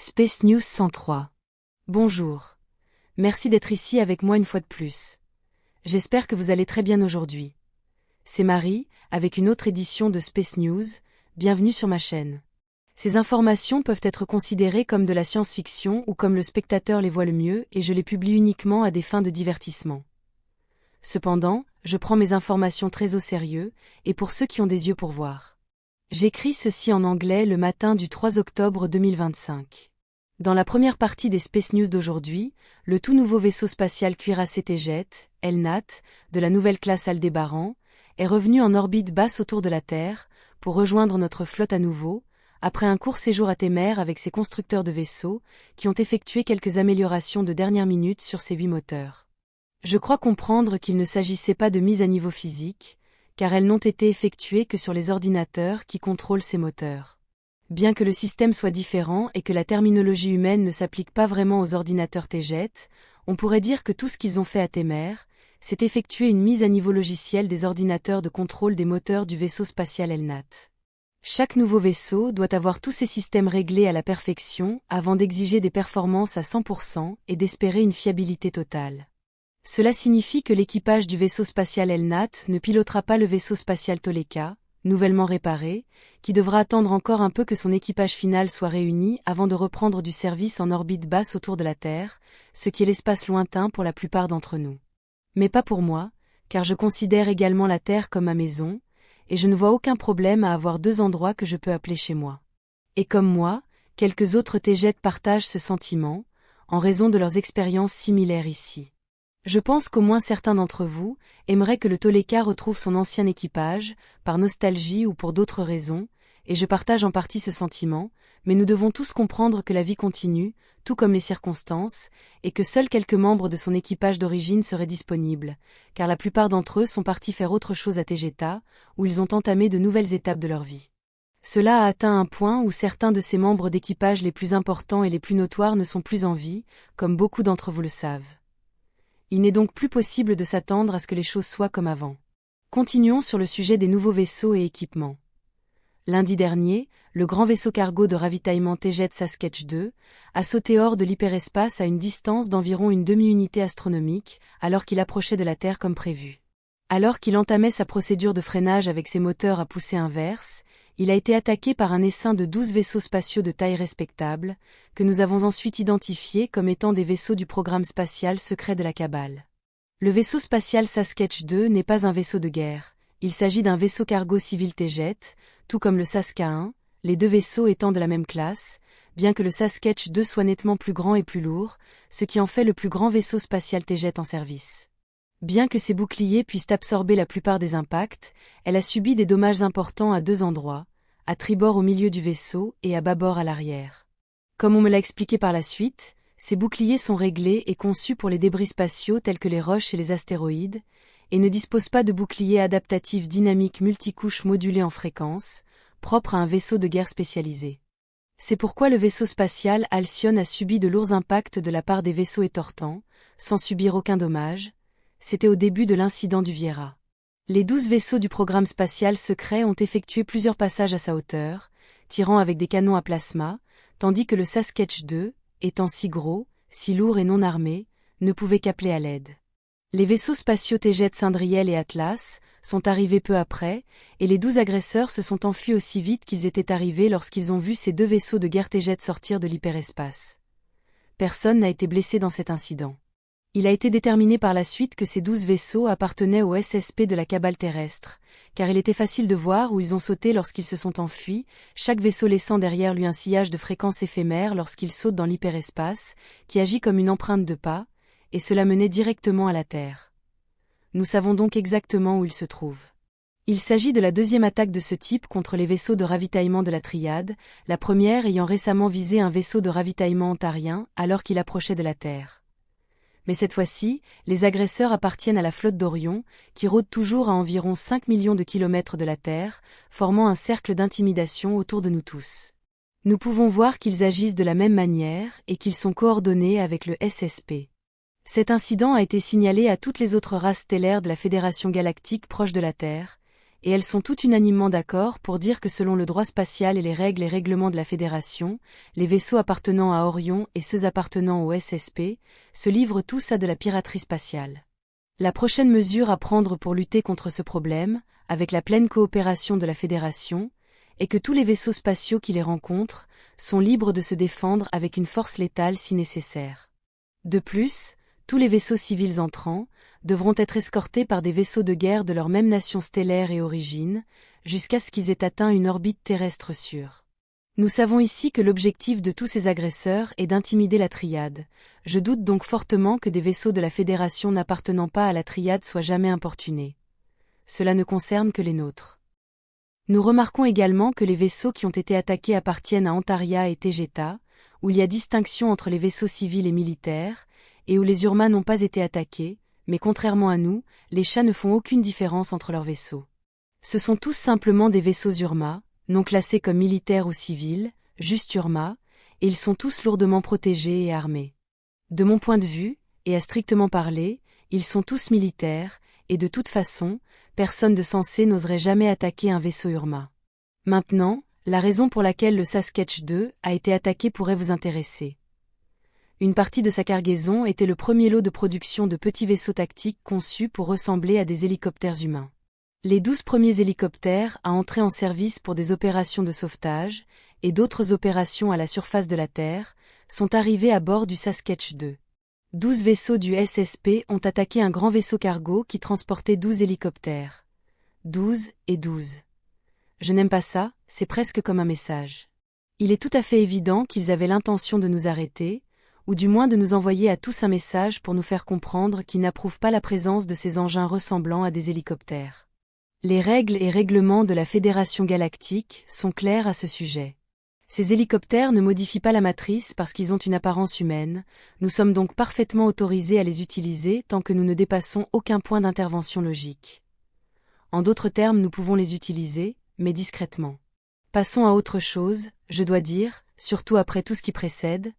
Space News 103. Bonjour. Merci d'être ici avec moi une fois de plus. J'espère que vous allez très bien aujourd'hui. C'est Marie, avec une autre édition de Space News. Bienvenue sur ma chaîne. Ces informations peuvent être considérées comme de la science-fiction ou comme le spectateur les voit le mieux et je les publie uniquement à des fins de divertissement. Cependant, je prends mes informations très au sérieux, et pour ceux qui ont des yeux pour voir. J'écris ceci en anglais le matin du 3 octobre 2025. Dans la première partie des Space News d'aujourd'hui, le tout nouveau vaisseau spatial Cuirassé Jet, Elnat, de la nouvelle classe Aldébaran, est revenu en orbite basse autour de la Terre, pour rejoindre notre flotte à nouveau, après un court séjour à Témère avec ses constructeurs de vaisseaux, qui ont effectué quelques améliorations de dernière minute sur ses 8 moteurs. Je crois comprendre qu'il ne s'agissait pas de mise à niveau physique, car elles n'ont été effectuées que sur les ordinateurs qui contrôlent ces moteurs. Bien que le système soit différent et que la terminologie humaine ne s'applique pas vraiment aux ordinateurs Jet, on pourrait dire que tout ce qu'ils ont fait à Témère, c'est effectuer une mise à niveau logicielle des ordinateurs de contrôle des moteurs du vaisseau spatial Elnat. Chaque nouveau vaisseau doit avoir tous ses systèmes réglés à la perfection avant d'exiger des performances à 100% et d'espérer une fiabilité totale. Cela signifie que l'équipage du vaisseau spatial Elnat ne pilotera pas le vaisseau spatial Toleka, nouvellement réparé, qui devra attendre encore un peu que son équipage final soit réuni avant de reprendre du service en orbite basse autour de la Terre, ce qui est l'espace lointain pour la plupart d'entre nous. Mais pas pour moi, car je considère également la Terre comme ma maison, et je ne vois aucun problème à avoir 2 endroits que je peux appeler chez moi. Et comme moi, quelques autres Jet partagent ce sentiment, en raison de leurs expériences similaires ici. Je pense qu'au moins certains d'entre vous aimeraient que le Toleka retrouve son ancien équipage, par nostalgie ou pour d'autres raisons, et je partage en partie ce sentiment, mais nous devons tous comprendre que la vie continue, tout comme les circonstances, et que seuls quelques membres de son équipage d'origine seraient disponibles, car la plupart d'entre eux sont partis faire autre chose à Tegeta, où ils ont entamé de nouvelles étapes de leur vie. Cela a atteint un point où certains de ces membres d'équipage les plus importants et les plus notoires ne sont plus en vie, comme beaucoup d'entre vous le savent. Il n'est donc plus possible de s'attendre à ce que les choses soient comme avant. Continuons sur le sujet des nouveaux vaisseaux et équipements. Lundi dernier, le grand vaisseau cargo de ravitaillement Jet Sasketch 2 a sauté hors de l'hyperespace à une distance d'environ une demi-unité astronomique alors qu'il approchait de la Terre comme prévu. Alors qu'il entamait sa procédure de freinage avec ses moteurs à poussée inverse, il a été attaqué par un essaim de 12 vaisseaux spatiaux de taille respectable, que nous avons ensuite identifiés comme étant des vaisseaux du programme spatial secret de la Cabale. Le vaisseau spatial Sasketch 2 n'est pas un vaisseau de guerre, il s'agit d'un vaisseau cargo civil Jet, tout comme le Saska 1, les 2 vaisseaux étant de la même classe, bien que le Sasketch 2 soit nettement plus grand et plus lourd, ce qui en fait le plus grand vaisseau spatial Jet en service. Bien que ses boucliers puissent absorber la plupart des impacts, elle a subi des dommages importants à 2 endroits, à tribord au milieu du vaisseau et à bâbord à l'arrière. Comme on me l'a expliqué par la suite, ces boucliers sont réglés et conçus pour les débris spatiaux tels que les roches et les astéroïdes, et ne disposent pas de boucliers adaptatifs dynamiques multicouches modulés en fréquence, propres à un vaisseau de guerre spécialisé. C'est pourquoi le vaisseau spatial Alcyon a subi de lourds impacts de la part des vaisseaux étortants, sans subir aucun dommage. C'était au début de l'incident du Viera. Les 12 vaisseaux du programme spatial secret ont effectué plusieurs passages à sa hauteur, tirant avec des canons à plasma, tandis que le Sasketch 2, étant si gros, si lourd et non armé, ne pouvait qu'appeler à l'aide. Les vaisseaux spatiaux Jet Cindriel et Atlas sont arrivés peu après, et les 12 agresseurs se sont enfuis aussi vite qu'ils étaient arrivés lorsqu'ils ont vu ces 2 vaisseaux de guerre Jet sortir de l'hyperespace. Personne n'a été blessé dans cet incident. Il a été déterminé par la suite que ces 12 vaisseaux appartenaient au SSP de la Cabale terrestre, car il était facile de voir où ils ont sauté lorsqu'ils se sont enfuis, chaque vaisseau laissant derrière lui un sillage de fréquences éphémères lorsqu'il saute dans l'hyperespace, qui agit comme une empreinte de pas, et cela menait directement à la Terre. Nous savons donc exactement où ils se trouvent. Il s'agit de la 2e attaque de ce type contre les vaisseaux de ravitaillement de la Triade, la première ayant récemment visé un vaisseau de ravitaillement ontarien alors qu'il approchait de la Terre. Mais cette fois-ci, les agresseurs appartiennent à la flotte d'Orion, qui rôde toujours à environ 5 millions de kilomètres de la Terre, formant un cercle d'intimidation autour de nous tous. Nous pouvons voir qu'ils agissent de la même manière et qu'ils sont coordonnés avec le SSP. Cet incident a été signalé à toutes les autres races stellaires de la Fédération galactique proche de la Terre, et elles sont toutes unanimement d'accord pour dire que selon le droit spatial et les règles et règlements de la Fédération, les vaisseaux appartenant à Orion et ceux appartenant au SSP se livrent tous à de la piraterie spatiale. La prochaine mesure à prendre pour lutter contre ce problème, avec la pleine coopération de la Fédération, est que tous les vaisseaux spatiaux qui les rencontrent sont libres de se défendre avec une force létale si nécessaire. De plus, tous les vaisseaux civils entrants devront être escortés par des vaisseaux de guerre de leur même nation stellaire et origine, jusqu'à ce qu'ils aient atteint une orbite terrestre sûre. Nous savons ici que l'objectif de tous ces agresseurs est d'intimider la triade. Je doute donc fortement que des vaisseaux de la Fédération n'appartenant pas à la triade soient jamais importunés. Cela ne concerne que les nôtres. Nous remarquons également que les vaisseaux qui ont été attaqués appartiennent à Antaria et Tegeta, où il y a distinction entre les vaisseaux civils et militaires, et où les Urma n'ont pas été attaqués, mais contrairement à nous, les chats ne font aucune différence entre leurs vaisseaux. Ce sont tous simplement des vaisseaux Urma, non classés comme militaires ou civils, juste Urma, et ils sont tous lourdement protégés et armés. De mon point de vue, et à strictement parler, ils sont tous militaires, et de toute façon, personne de sensé n'oserait jamais attaquer un vaisseau Urma. Maintenant, la raison pour laquelle le Sasquatch II a été attaqué pourrait vous intéresser. Une partie de sa cargaison était le premier lot de production de petits vaisseaux tactiques conçus pour ressembler à des hélicoptères humains. Les 12 premiers hélicoptères à entrer en service pour des opérations de sauvetage et d'autres opérations à la surface de la Terre sont arrivés à bord du Sasquatch II. 12 vaisseaux du SSP ont attaqué un grand vaisseau cargo qui transportait 12 hélicoptères. 12 et 12. Je n'aime pas ça, c'est presque comme un message. Il est tout à fait évident qu'ils avaient l'intention de nous arrêter, ou du moins de nous envoyer à tous un message pour nous faire comprendre qu'ils n'approuvent pas la présence de ces engins ressemblant à des hélicoptères. Les règles et règlements de la Fédération galactique sont clairs à ce sujet. Ces hélicoptères ne modifient pas la matrice parce qu'ils ont une apparence humaine, nous sommes donc parfaitement autorisés à les utiliser tant que nous ne dépassons aucun point d'intervention logique. En d'autres termes, nous pouvons les utiliser, mais discrètement. Passons à autre chose, je dois dire, surtout après tout ce qui précède.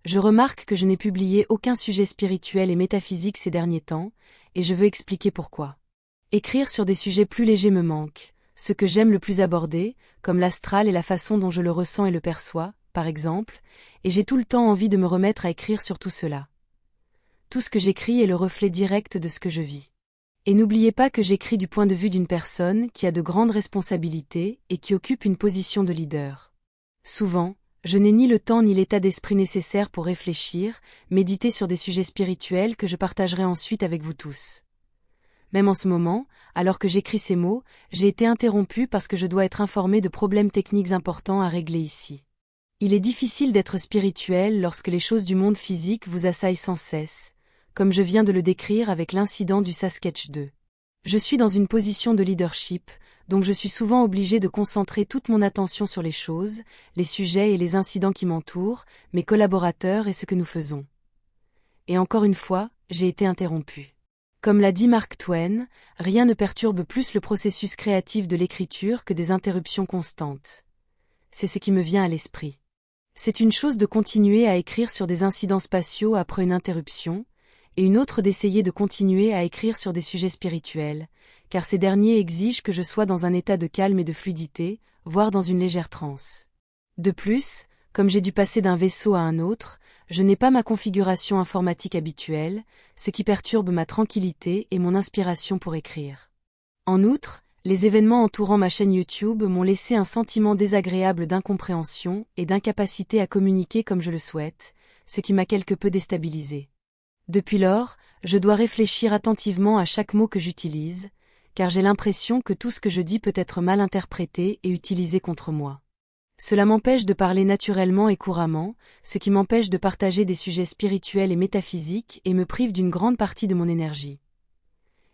Je remarque que je n'ai publié aucun sujet spirituel et métaphysique ces derniers temps, et je veux expliquer pourquoi. Écrire sur des sujets plus légers me manque, ce que j'aime le plus aborder, comme l'astral et la façon dont je le ressens et le perçois, par exemple, et j'ai tout le temps envie de me remettre à écrire sur tout cela. Tout ce que j'écris est le reflet direct de ce que je vis. Et n'oubliez pas que j'écris du point de vue d'une personne qui a de grandes responsabilités et qui occupe une position de leader. Souvent, je n'ai ni le temps ni l'état d'esprit nécessaire pour réfléchir, méditer sur des sujets spirituels que je partagerai ensuite avec vous tous. Même en ce moment, alors que j'écris ces mots, j'ai été interrompu parce que je dois être informé de problèmes techniques importants à régler ici. Il est difficile d'être spirituel lorsque les choses du monde physique vous assaillent sans cesse, comme je viens de le décrire avec l'incident du Sasquatch II. Je suis dans une position de leadership, donc je suis souvent obligé de concentrer toute mon attention sur les choses, les sujets et les incidents qui m'entourent, mes collaborateurs et ce que nous faisons. Et encore une fois, j'ai été interrompu. Comme l'a dit Mark Twain, rien ne perturbe plus le processus créatif de l'écriture que des interruptions constantes. C'est ce qui me vient à l'esprit. C'est une chose de continuer à écrire sur des incidents spatiaux après une interruption, et une autre d'essayer de continuer à écrire sur des sujets spirituels, car ces derniers exigent que je sois dans un état de calme et de fluidité, voire dans une légère transe. De plus, comme j'ai dû passer d'un vaisseau à un autre, je n'ai pas ma configuration informatique habituelle, ce qui perturbe ma tranquillité et mon inspiration pour écrire. En outre, les événements entourant ma chaîne YouTube m'ont laissé un sentiment désagréable d'incompréhension et d'incapacité à communiquer comme je le souhaite, ce qui m'a quelque peu déstabilisé. Depuis lors, je dois réfléchir attentivement à chaque mot que j'utilise, car j'ai l'impression que tout ce que je dis peut être mal interprété et utilisé contre moi. Cela m'empêche de parler naturellement et couramment, ce qui m'empêche de partager des sujets spirituels et métaphysiques et me prive d'une grande partie de mon énergie.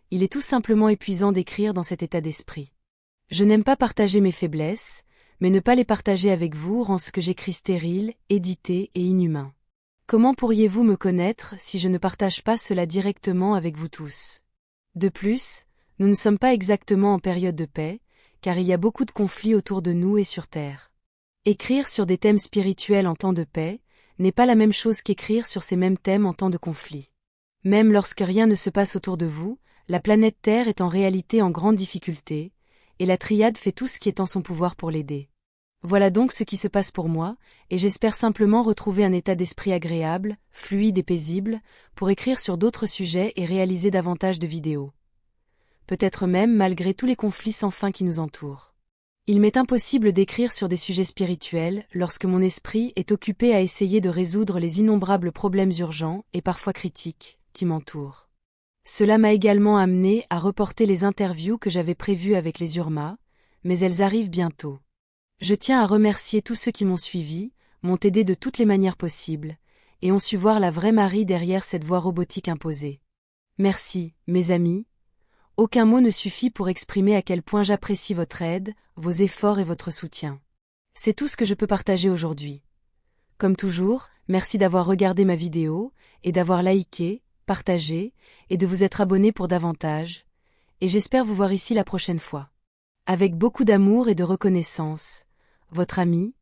Il est tout simplement épuisant d'écrire dans cet état d'esprit. Je n'aime pas partager mes faiblesses, mais ne pas les partager avec vous rend ce que j'écris stérile, édité et inhumain. Comment pourriez-vous me connaître si je ne partage pas cela directement avec vous tous? De plus, nous ne sommes pas exactement en période de paix, car il y a beaucoup de conflits autour de nous et sur Terre. Écrire sur des thèmes spirituels en temps de paix n'est pas la même chose qu'écrire sur ces mêmes thèmes en temps de conflit. Même lorsque rien ne se passe autour de vous, la planète Terre est en réalité en grande difficulté, et la triade fait tout ce qui est en son pouvoir pour l'aider. Voilà donc ce qui se passe pour moi, et j'espère simplement retrouver un état d'esprit agréable, fluide et paisible, pour écrire sur d'autres sujets et réaliser davantage de vidéos. Peut-être même malgré tous les conflits sans fin qui nous entourent. Il m'est impossible d'écrire sur des sujets spirituels lorsque mon esprit est occupé à essayer de résoudre les innombrables problèmes urgents et parfois critiques qui m'entourent. Cela m'a également amené à reporter les interviews que j'avais prévues avec les Urma, mais elles arrivent bientôt. Je tiens à remercier tous ceux qui m'ont suivi, m'ont aidé de toutes les manières possibles, et ont su voir la vraie Marie derrière cette voix robotique imposée. Merci, mes amis. Aucun mot ne suffit pour exprimer à quel point j'apprécie votre aide, vos efforts et votre soutien. C'est tout ce que je peux partager aujourd'hui. Comme toujours, merci d'avoir regardé ma vidéo, et d'avoir liké, partagé, et de vous être abonné pour davantage, et j'espère vous voir ici la prochaine fois. Avec beaucoup d'amour et de reconnaissance, votre amie,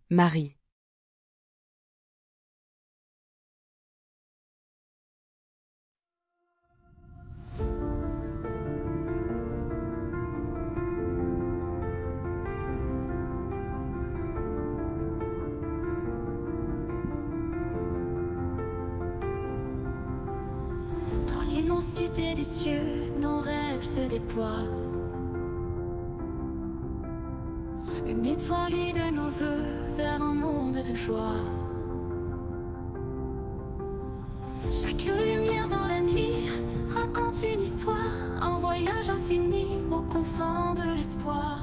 Marie. Dans l'immensité des cieux, nos rêves se déploient. Une étoile de nos voeux vers un monde de joie. Chaque lumière dans la nuit raconte une histoire, un voyage infini aux confins de l'espoir.